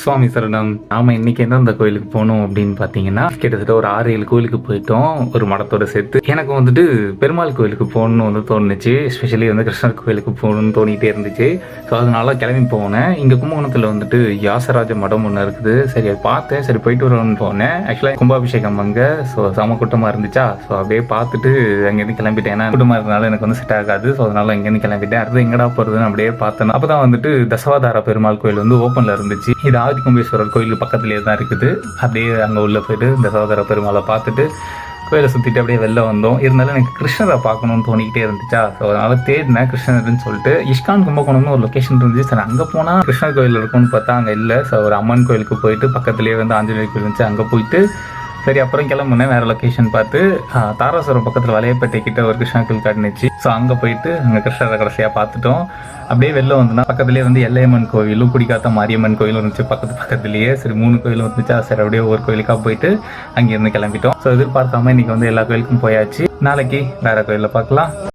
சுவாமி சரணம். நாம இன்னைக்கு எந்தெந்த கோயிலுக்கு போனோம் அப்படின்னு பார்த்தீங்கன்னா, கிட்டத்தட்ட ஒரு 6-7 கோயிலுக்கு போயிட்டோம். ஒரு மடத்தோட சேர்த்து. எனக்கு வந்துட்டு பெருமாள் கோயிலுக்கு போகணும்னு தோணுச்சு. எஸ்பெஷலி கிருஷ்ணர் கோயிலுக்கு போகணும்னு தோணிட்டே இருந்துச்சு. ஸோ அதனால கிளம்பி போனேன். இங்கே கும்பகோணத்தில் வந்துட்டு வியாசராஜ மடம் ஒன்று இருக்குது. சரி அதை பார்த்தேன். சரி போயிட்டு வரணும்னு போனேன். ஆக்சுவலாக கும்பாபிஷேகம் அங்கே. ஸோ செம கூட்டமாக இருந்துச்சா. ஸோ அப்படியே பார்த்துட்டு அங்கேருந்து கிளம்பிட்டேன். ஏன்னா கூட்டமாக இருந்தனால எனக்கு செட் ஆகாது. ஸோ அதனால அங்கேருந்து கிளம்பிட்டேன். அடுத்து எங்கடா போகிறதுன்னு அப்படியே பார்த்தேன். அப்போ தான் வந்துட்டு தசவாதார பெருமாள் கோயில் ஓப்பனில் இருந்துச்சு. இது ஆதிகும்பேஸ்வரர் கோயில் பக்கத்துலேயே தான் இருக்குது. அப்படியே அங்கே உள்ளே போயிட்டு இந்த சகோதர பெருமாளை பார்த்துட்டு கோயிலை சுற்றிட்டு அப்படியே வெளில வந்தோம். இருந்தாலும் எனக்கு கிருஷ்ணரை பார்க்கணும்னு தோணிக்கிட்டே இருந்துச்சா. ஸோ அதனால் தேடினேன் கிருஷ்ணர்னு சொல்லிட்டு. இஸ்கான் கும்பகோணம்னு ஒரு லொக்கேஷன் இருந்துச்சு. சரி அங்கே போனால் கிருஷ்ணர் கோயில் இருக்கும்னு பார்த்தா அங்கே இல்லை. ஸோ ஒரு அம்மன் கோயிலுக்கு போயிட்டு பக்கத்துலேயே ஆஞ்சநேயர் கோயில் இருந்துச்சு. அங்கே போயிட்டு சரி அப்புறம் கிளம்புனேன். வேறு லொக்கேஷன் பார்த்து தாராசுரம் பக்கத்தில் வலையப்பேட்டை கிட்ட ஒரு கிருஷ்ணா கோயில் காட்டுனுச்சு. ஸோ அங்கே போயிட்டு அங்கே கிருஷ்ணரை கடைசியாக பார்த்துட்டோம். அப்படியே வெளில வந்தோம்னா பக்கத்துலேயே எல்லையம்மன் கோவிலும் குடிக்காத்த மாரியம்மன் கோயிலும் இருந்துச்சு பக்கத்துலேயே. சரி 3 கோயிலும் இருந்துச்சா. சரி அப்படியே ஒவ்வொரு கோயிலுக்காக போயிட்டு அங்கேருந்து கிளம்பிட்டோம். ஸோ எதிர்பார்க்காம இன்னைக்கு எல்லா கோயிலுக்கும் போயாச்சு. நாளைக்கு வேற கோயிலில் பார்க்கலாம்.